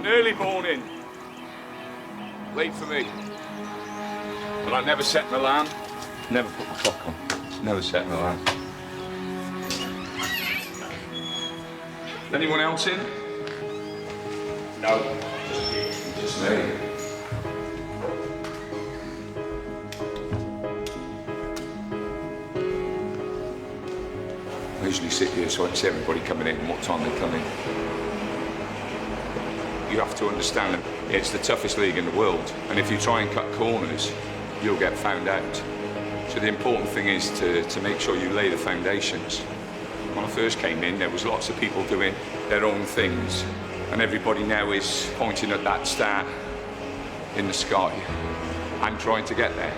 Early morning. Late for me. But I never set an alarm. Never put my clock on. Never set an alarm. Anyone else in? No. Just me. I usually sit here so I can see everybody coming in and what time they come in. You have to understand it's the toughest league in the world, and if you try and cut corners, you'll get found out. So the important thing is to make sure you lay the foundations. When I first came in, there was lots of people doing their own things, and everybody now is pointing at that star in the sky and trying to get there.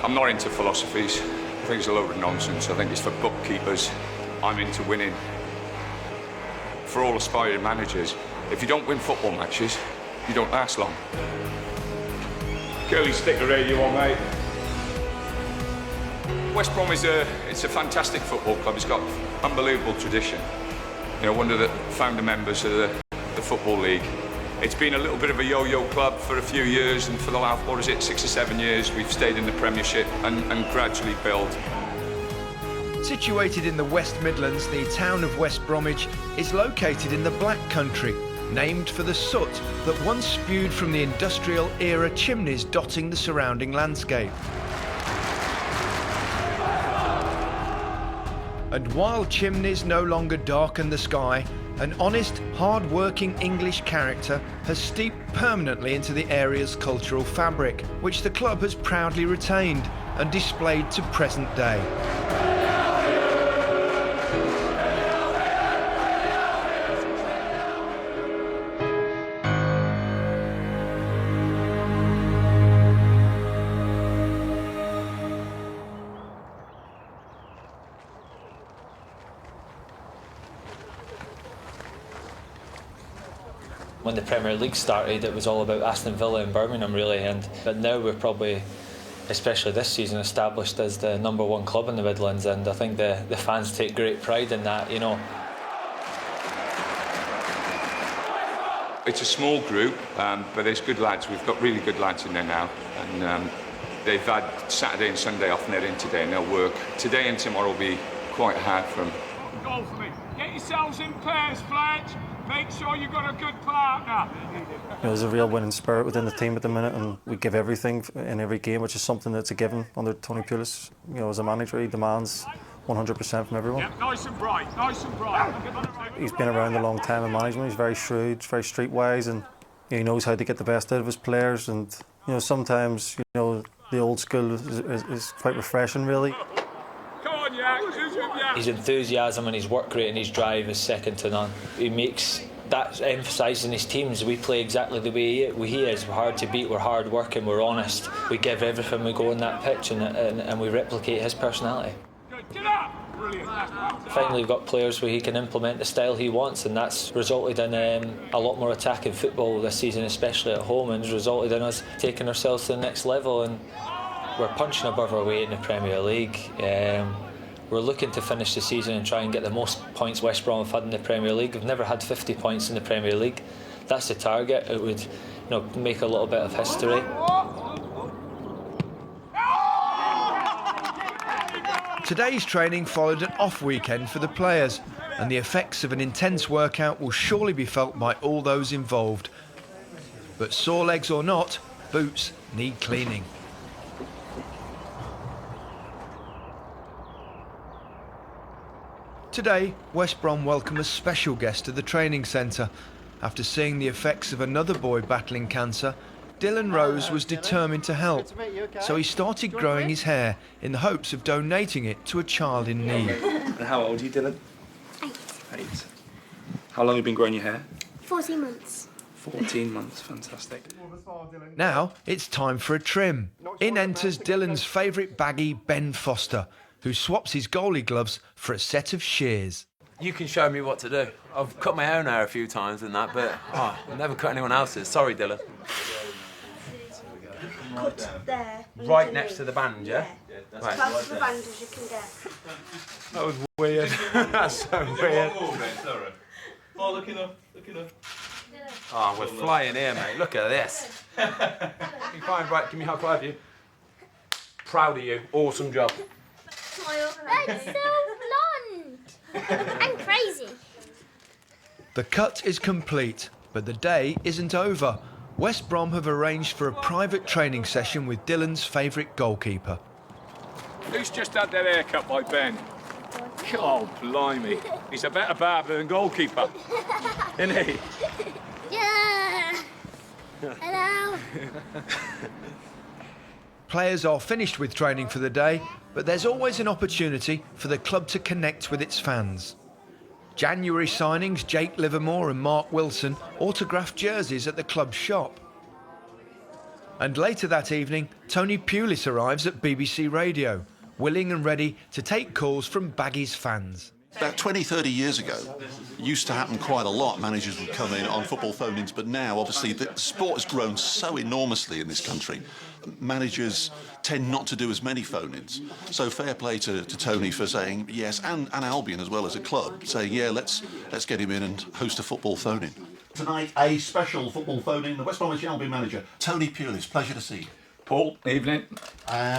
I'm not into philosophies. I think it's a load of nonsense. I think it's for bookkeepers. I'm into winning. For all aspiring managers, if you don't win football matches, you don't last long. Curly, stick the radio on, mate. West Brom is a fantastic football club. It's got unbelievable tradition. You know, one of the founder members of the Football League. It's been a little bit of a yo-yo club for a few years, and for the last, 6 or 7 years, we've stayed in the Premiership and gradually built. Situated in the West Midlands, the town of West Bromwich is located in the Black Country, named for the soot that once spewed from the industrial era chimneys dotting the surrounding landscape. And while chimneys no longer darken the sky, an honest, hard-working English character has steeped permanently into the area's cultural fabric, which the club has proudly retained and displayed to present day. When the Premier League started, it was all about Aston Villa and Birmingham, really. But now we're probably, especially this season, established as the #1 club in the Midlands, and I think the fans take great pride in that, you know. It's a small group, but there's good lads. We've got really good lads in there now, and they've had Saturday and Sunday off, and they're in today, and they'll work. Today and tomorrow will be quite hard for them. Goal for me. Get yourselves in pairs, Fletch. Make sure you've got a good partner. There's a real winning spirit within the team at the minute, and we give everything in every game, which is something that's a given under Tony Pulis. You know, as a manager, he demands 100% from everyone. Yeah, nice and bright, nice and bright. He's been around a long time in management. He's very shrewd, very streetwise, and he knows how to get the best out of his players. And you know, sometimes the old school is quite refreshing, really. Come on, Yak. His enthusiasm and his work rate and his drive is second to none. He makes that emphasised in his teams. We play exactly the way he is. We're hard to beat, we're hard working, we're honest. We give everything we go on that pitch, and we replicate his personality. Get up! Brilliant. Finally, we've got players where he can implement the style he wants, and that's resulted in a lot more attacking football this season, especially at home, and has resulted in us taking ourselves to the next level. And we're punching above our weight in the Premier League. We're looking to finish the season and try and get the most points West Brom have had in the Premier League. We've never had 50 points in the Premier League. That's the target. It would, make a little bit of history. Today's training followed an off weekend for the players, and the effects of an intense workout will surely be felt by all those involved. But sore legs or not, boots need cleaning. Today, West Brom welcome a special guest to the training centre. After seeing the effects of another boy battling cancer, Dylan Rose was determined to help, so he started growing his hair in the hopes of donating it to a child in need. And how old are you, Dylan? 8. How long have you been growing your hair? 14 months. 14 months, fantastic. Now it's time for a trim. In enters Dylan's favourite baggy, Ben Foster, who swaps his goalie gloves for a set of shears. You can show me what to do. I've cut my own hair a few times and that, but I've never cut anyone else's. Sorry, Dylan. Cut there. Right next to the band, yeah? As close to the band as you can get. That was weird. That's so weird. Oh, looking up. Oh, we're flying here, mate. Look at this. You fine, right? Give me a high five, you. Proud of you. Awesome job. That's so blonde. I'm crazy. The cut is complete, but the day isn't over. West Brom have arranged for a private training session with Dylan's favourite goalkeeper. Who's just had their hair cut by Ben? Oh, blimey. He's a better barber than goalkeeper. Isn't he? Yeah. Hello. Players are finished with training for the day, but there's always an opportunity for the club to connect with its fans. January signings Jake Livermore and Mark Wilson autographed jerseys at the club shop. And later that evening, Tony Pulis arrives at BBC Radio, willing and ready to take calls from Baggies fans. About 20, 30 years ago, it used to happen quite a lot. Managers would come in on football phone-ins, but now, obviously, the sport has grown so enormously in this country. Managers tend not to do as many phone-ins. So fair play to Tony for saying yes, and Albion as well as a club, saying, yeah, let's get him in and host a football phone-in. Tonight, a special football phone-in, the West Bromwich Albion manager, Tony Pulis. Pleasure to see you. Paul, evening.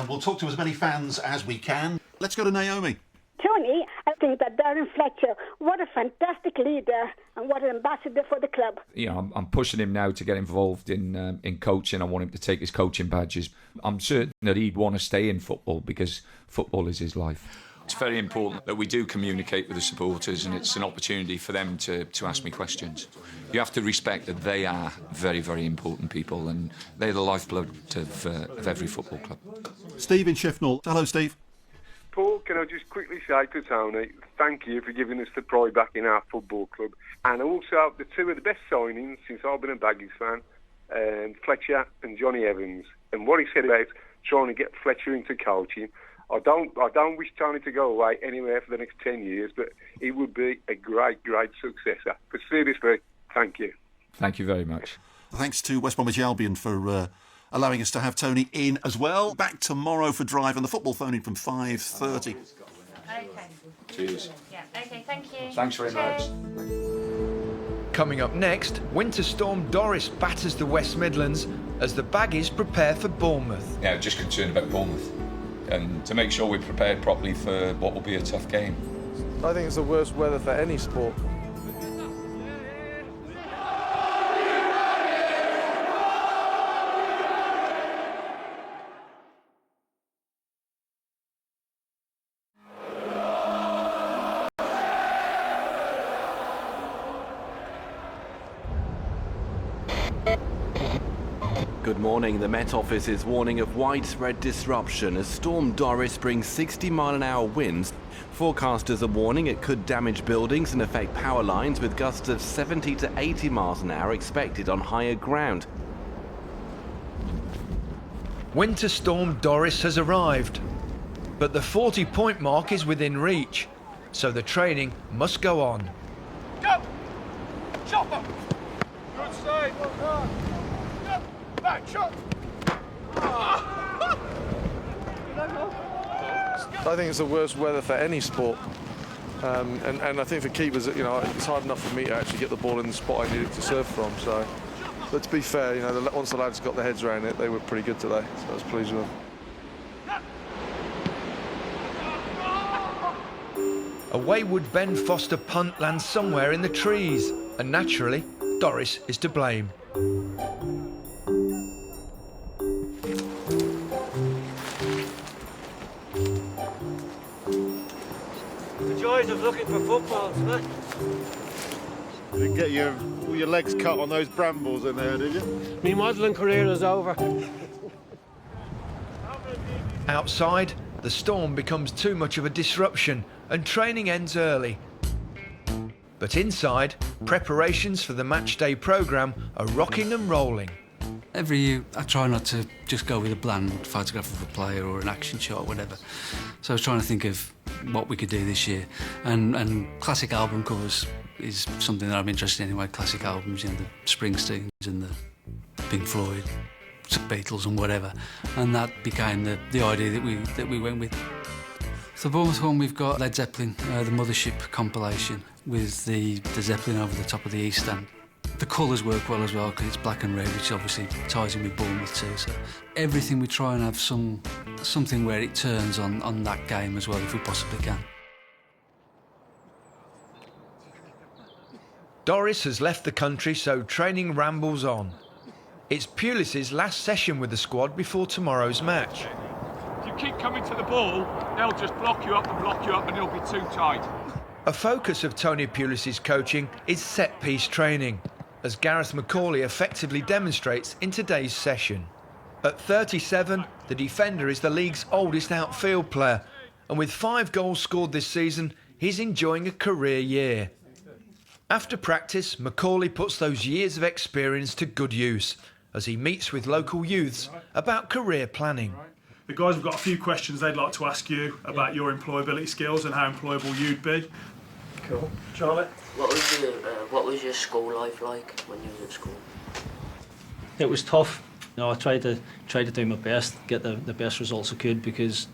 We'll talk to as many fans as we can. Let's go to Naomi. Tony, I think that Darren Fletcher, what a fantastic leader and what an ambassador for the club. You know, I'm pushing him now to get involved in coaching. I want him to take his coaching badges. I'm certain that he'd want to stay in football because football is his life. It's very important that we do communicate with the supporters, and it's an opportunity for them to ask me questions. You have to respect that they are very, very important people, and they're the lifeblood of every football club. Steve in Sheffield. Hello, Steve. Paul, can I just quickly say to Tony, thank you for giving us the pride back in our football club. And also, the two of the best signings since I've been a Baggies fan, Fletcher and Johnny Evans. And what he said about trying to get Fletcher into coaching, I don't wish Tony to go away anywhere for the next 10 years, but he would be a great, great successor. But seriously, thank you. Thank you very much. Thanks to West Bromwich Albion for allowing us to have Tony in as well. Back tomorrow for Drive and the football phone-in from 5:30. Okay. Cheers. Yeah, okay, thank you. Thanks very much. Coming up next, Winter Storm Doris batters the West Midlands as the Baggies prepare for Bournemouth. Yeah, just concerned about Bournemouth and to make sure we're prepared properly for what will be a tough game. I think it's the worst weather for any sport. Good morning. The Met Office is warning of widespread disruption as Storm Doris brings 60-mile-an-hour winds. Forecasters are warning it could damage buildings and affect power lines with gusts of 70 to 80 miles an hour expected on higher ground. Winter Storm Doris has arrived, but the 40-point mark is within reach, so the training must go on. Go! Chopper! Good save. Go! Back, shot! I think it's the worst weather for any sport. And I think for keepers, you know, it's hard enough for me to actually get the ball in the spot I needed to serve from. So, but to be fair, you know, once the lads got their heads around it, they were pretty good today. So I was pleased with them. A wayward Ben Foster punt lands somewhere in the trees, and naturally, Doris is to blame. The joys of looking for footballs, man. You didn't get all your legs cut on those brambles in there, did you? My modelling career is over. Outside, the storm becomes too much of a disruption and training ends early. But inside, preparations for the matchday programme are rocking and rolling. Every year I try not to just go with a bland photograph of a player or an action shot or whatever. So I was trying to think of what we could do this year. And classic album covers is something that I'm interested in anyway. Classic albums, you know, the Springsteens and the Pink Floyd, Beatles and whatever. And that became the idea that we went with. For the Bournemouth one, we've got Led Zeppelin, the Mothership compilation with the Zeppelin over the top of the East Stand. The colours work well as well because it's black and red, which obviously ties in with Bournemouth too. So everything we try and have something where it turns on that game as well, if we possibly can. Doris has left the country, so training rambles on. It's Pulis's last session with the squad before tomorrow's match. If you keep coming to the ball, they'll just block you up and it'll be too tight. A focus of Tony Pulis's coaching is set-piece training, as Gareth McCauley effectively demonstrates in today's session. At 37, the defender is the league's oldest outfield player, and with 5 goals scored this season, he's enjoying a career year. After practice, McCauley puts those years of experience to good use, as he meets with local youths about career planning. The guys have got a few questions they'd like to ask you about your employability skills and how employable you'd be. Cool. Charlotte? What was your school life like when you was at school? It was tough. You know, I tried to do my best, get the best results I could, because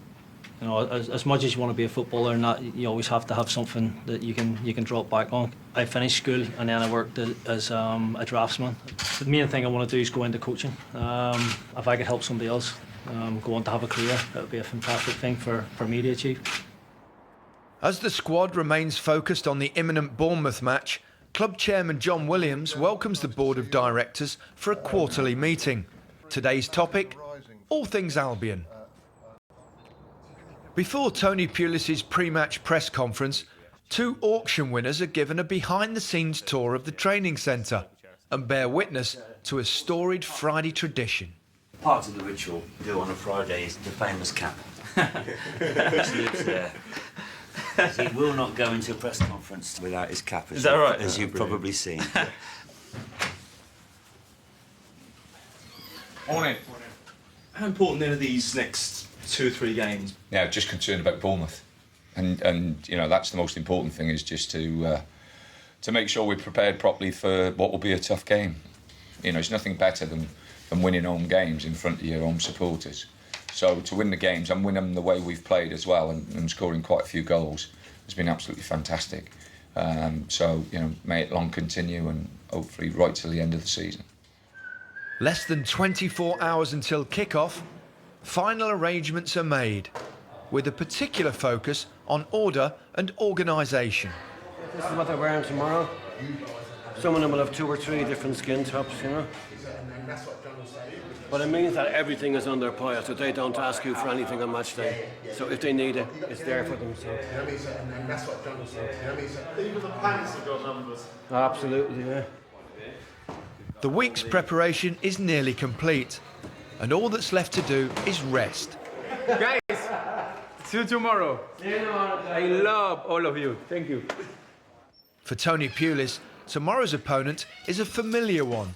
you know, as much as you want to be a footballer and that, you always have to have something that you can drop back on. I finished school and then I worked as a draftsman. The main thing I want to do is go into coaching. If I could help somebody else go on to have a career, that would be a fantastic thing for me to achieve. As the squad remains focused on the imminent Bournemouth match, club chairman John Williams welcomes the board of directors for a quarterly meeting. Today's topic, all things Albion. Before Tony Pulis's pre-match press conference, 2 auction winners are given a behind-the-scenes tour of the training centre and bear witness to a storied Friday tradition. Part of the ritual we do on a Friday is the famous cap. Which lives there. He will not go into a press conference without his cap, Is that right? As you've probably seen. Morning. How important then are these next 2 or 3 games? Yeah, just concerned about Bournemouth, and you know that's the most important thing, is just to make sure we're prepared properly for what will be a tough game. You know, it's nothing better than winning home games in front of your home supporters. So to win the games and win them the way we've played as well, and scoring quite a few goals, has been absolutely fantastic. So you know, may it long continue, and hopefully right till the end of the season. Less than 24 hours until kick-off, final arrangements are made, with a particular focus on order and organisation. This is what they're wearing tomorrow. Some of them will have 2 or 3 different skin tops, you know. But it means that everything is on their pile, so they don't ask you for anything on match day. So if they need it, it's there for them. So. And that's what John was saying. Even the pants have got numbers. Absolutely, yeah. The week's preparation is nearly complete, and all that's left to do is rest. Guys, see you tomorrow. I love all of you. Thank you. For Tony Pulis, tomorrow's opponent is a familiar one.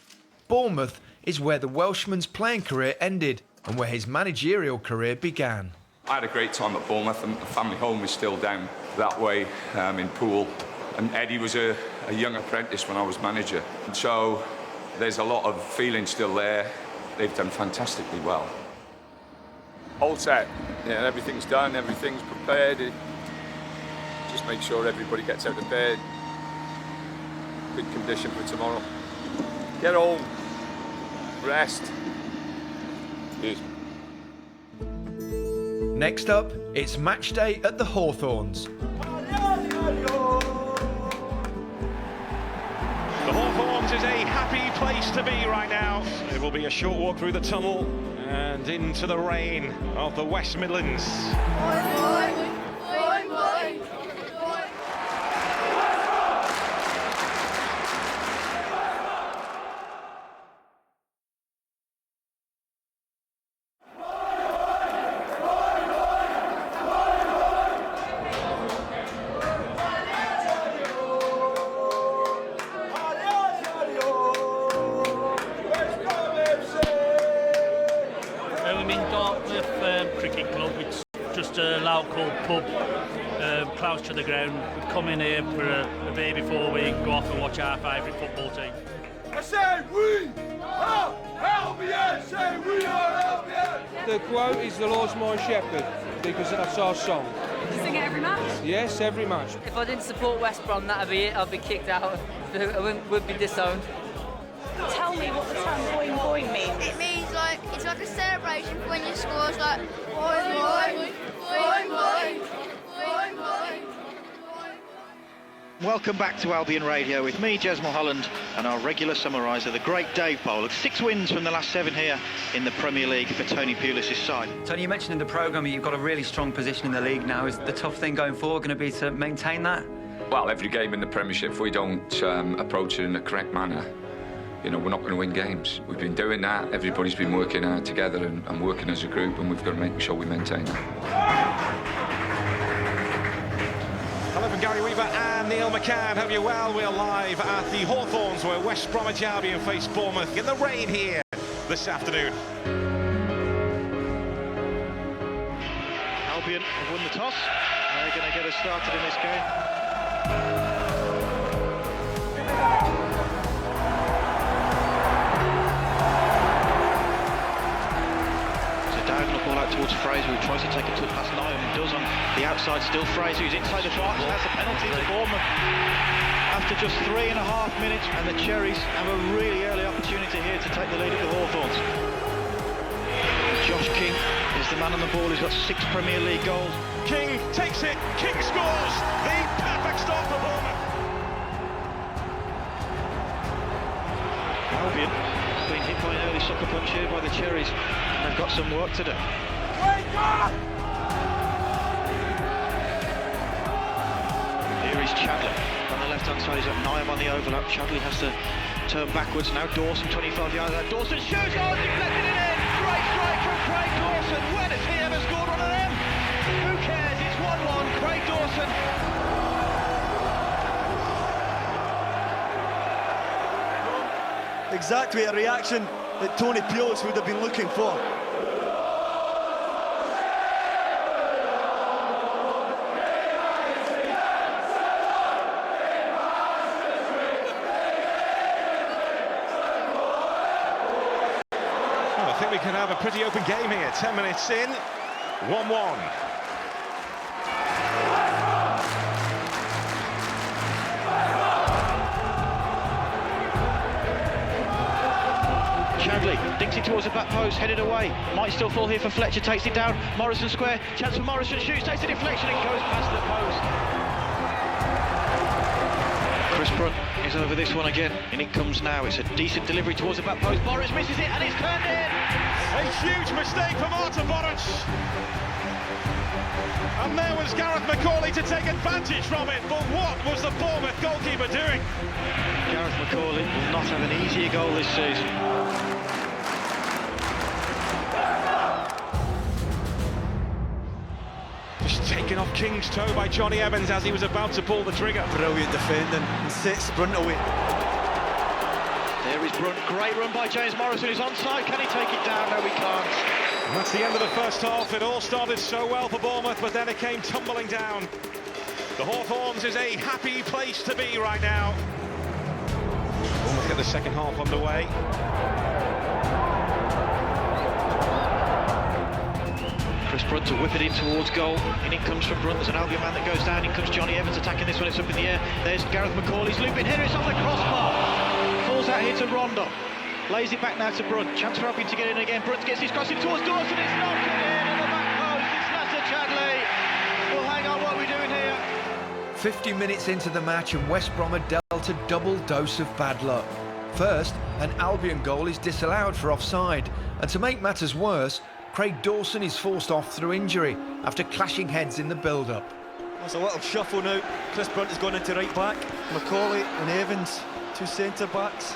Bournemouth is where the Welshman's playing career ended and where his managerial career began. I had a great time at Bournemouth, and the family home is still down that way in Poole. And Eddie was a young apprentice when I was manager. So there's a lot of feeling still there. They've done fantastically well. All set. Yeah, everything's done, everything's prepared. Just make sure everybody gets out of bed. Good condition for tomorrow. Get home. Rest. Cheers. Next up, it's match day at the Hawthorns. The Hawthorns is a happy place to be right now. It will be a short walk through the tunnel and into the rain of the West Midlands. Close to the ground. We come in here for a day before we go off and watch our favourite football team. I say we are Albion! Say we are Albion! The quote is "The Lord's my shepherd," because that's our song. You sing it every match? Yes, every match. If I didn't support West Brom, that'd be it. I'd be kicked out. I would be disowned. tell me what the term boing boing means? It means like, it's like a celebration for when you score. It's like, boing boing, boing boing, boing boing. Welcome back to Albion Radio with me, Jez Mulholland, and our regular summariser, the great Dave Bowler. 6 wins from the last 7 here in the Premier League for Tony Pulis' side. Tony, you mentioned in the programme you've got a really strong position in the league now. Is the tough thing going forward going to be to maintain that? Well, every game in the Premiership, if we don't approach it in the correct manner, you know, we're not going to win games. We've been doing that. Everybody's been working together and working as a group, and we've got to make sure we maintain that. Hello from Gary Weaver and Neil McCann. Hope you're well. We're live at the Hawthorns where West Bromwich Albion face Bournemouth in the rain here this afternoon. Albion have won the toss. They're going to get us started in this game. Diagonal ball out towards Fraser, who tries to take a touch past Niall and does on the outside. Still Fraser, who's inside the box. That's a penalty to Bournemouth after just 3.5 minutes, and the Cherries have a really early opportunity here to take the lead at the Hawthorns. Josh King is the man on the ball. He's got 6 Premier League goals. King takes it. King scores the perfect start for Bournemouth. Albion being hit by an early sucker punch here by the Cherries. They've got some work to do. Here is Chadley on the left-hand side. He's got Niam on the overlap. Chadley has to turn backwards now. Dawson, 25 yards out. Dawson shoots. Oh, deflected it in. Great strike from Craig Dawson. When has he ever scored one of them? Who cares? It's 1-1. Craig Dawson. Exactly a reaction that Tony Pulis would have been looking for. Well, I think we can have a pretty open game here. 10 minutes in, 1-1. Chadley dinks it towards the back post, headed away. Might still fall here for Fletcher, takes it down. Morrison square, chance for Morrison, shoots, takes the deflection and goes past the post. Chris Brunt is over this one again, and it comes now. It's a decent delivery towards the back post. Boris misses it and it's turned in. A huge mistake for Martin Boris. And there was Gareth McCauley to take advantage from it, but what was the Bournemouth goalkeeper doing? Gareth McCauley will not have an easier goal this season. Just taken off King's toe by Johnny Evans as he was about to pull the trigger. Brilliant defending and sets Brunt away. There is Brunt, great run by James Morrison, who's onside. Can he take it down? No, he can't. And that's the end of the first half. It all started so well for Bournemouth, but then it came tumbling down. The Hawthorns is a happy place to be right now. Bournemouth get the second half underway. Chris Brunt to whip it in towards goal. In it comes from Brunt. There's an Albion man that goes down. In comes Johnny Evans attacking this one. It's up in the air. There's Gareth McCauley's looping header. It's off the crossbar. Falls out here to Rondon. Lays it back now to Brunt. Chance for Albion to get in again. Brunt gets his crossing towards Dawson. It's knocked in at the back post. It's Nasser Chadley. Well, hang on, what are we doing here? 50 minutes into the match and West Brom are dealt a double dose of bad luck. First, an Albion goal is disallowed for offside, and to make matters worse, Craig Dawson is forced off through injury after clashing heads in the build-up. There's a little shuffle now. Chris Brunt has gone into right back. McCauley and Evans, 2 centre-backs.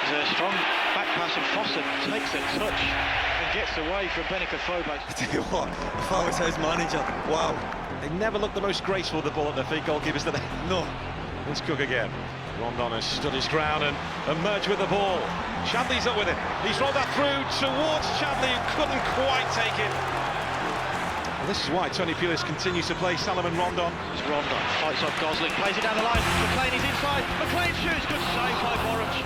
There's a strong back pass and Foster takes a touch and gets away from Benica Foba. I tell you what, if I was his manager, wow. They never look the most graceful with the ball at their feet, goalkeepers, do they? No. Let's Cook again. Rondon has stood his ground and emerged with the ball. Chadley's up with it. He's rolled that through towards Chadley, who couldn't quite take it. Well, this is why Tony Pulis continues to play Salomon Rondon. It's Rondon, fights off Gosling, plays it down the line. McLean is inside. McLean shoots, good save by Borich.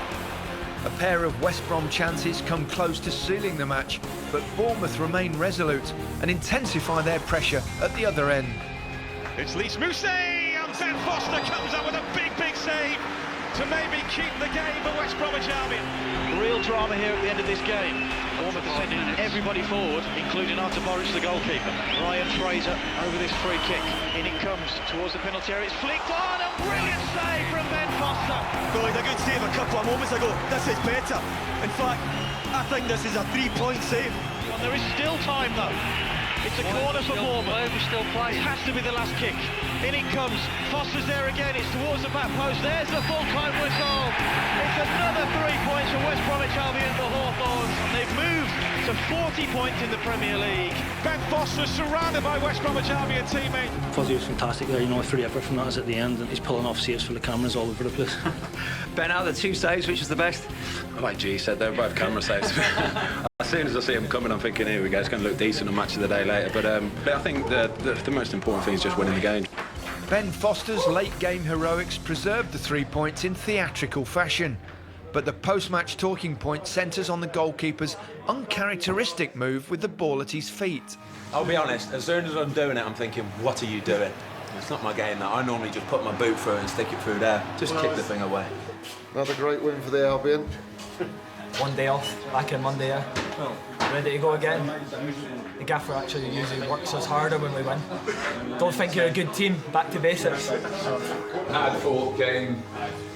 A pair of West Brom chances come close to sealing the match, but Bournemouth remain resolute and intensify their pressure at the other end. It's Lys Mousset, and Ben Foster comes up with a big, big save to maybe keep the game for West Bromwich Albion. Real drama here at the end of this game. Bournemouth are sending everybody forward, including Arthur Borich, the goalkeeper. Ryan Fraser over this free kick. In it comes towards the penalty area. It's flicked on, a brilliant save from Ben Foster. Well, he had a good save a couple of moments ago. This is better. In fact, I think this is a 3-point save. And there is still time though. It's a corner for Bournemouth. We still play. It has to be the last kick. In it comes. Foster's there again. It's towards the back post. There's the full-time whistle. It's another 3 points for West Bromwich Albion for Hawthorns. And they've moved to 40 points in the Premier League. Ben Foster surrounded by West Bromwich Albion teammates. Fozzie was fantastic there, you know, 3 effort from that at the end, and he's pulling off saves for the cameras all over the place. Ben, out of the 2 saves, which was the best? Like G said, they're both camera saves. As soon as I see him coming, I'm thinking, here we go, it's going to look decent on Match of the Day later. But I think the most important thing is just winning the game. Ben Foster's late-game heroics preserved the 3 points in theatrical fashion. But the post-match talking point centres on the goalkeeper's uncharacteristic move with the ball at his feet. I'll be honest, as soon as I'm doing it, I'm thinking, what are you doing? It's not my game, that. I normally just put my boot through it and stick it through there. Just kick the thing away. Another great win for the Albion. One day off, back in Monday, yeah. Well, ready to go again. The gaffer actually usually works us harder when we win. Don't think you're a good team, back to basics. Hard-fought game,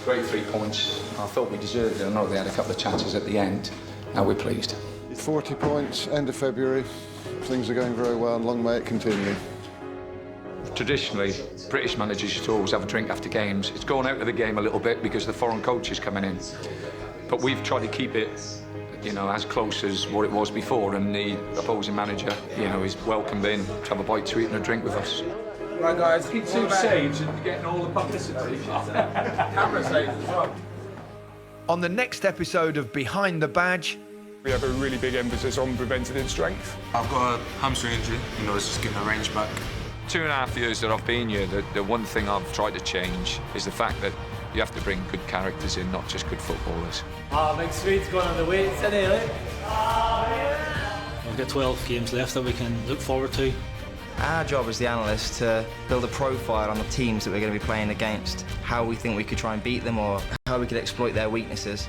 great 3 points. I thought we deserved it. I know they had a couple of chances at the end. Now we're pleased. 40 points, end of February. Things are going very well, and long may it continue. Traditionally, British managers used to always have a drink after games. It's gone out of the game a little bit because the foreign coach is coming in. But we've tried to keep it, you know, as close as what it was before, and the opposing manager, you know, is welcomed in to have a bite to eat and a drink with us. Right, guys, keep 2 saves and you're getting all the publicity. Camera saves as well. On the next episode of Behind the Badge, we have a really big emphasis on preventative strength. I've got a hamstring injury, you know, it's just getting a range back. 2.5 years that I've been here, the one thing I've tried to change is the fact that you have to bring good characters in, not just good footballers. Big Swede's going on the weights today, like. We've got 12 games left that we can look forward to. Our job as the analysts to build a profile on the teams that we're going to be playing against, how we think we could try and beat them or how we could exploit their weaknesses.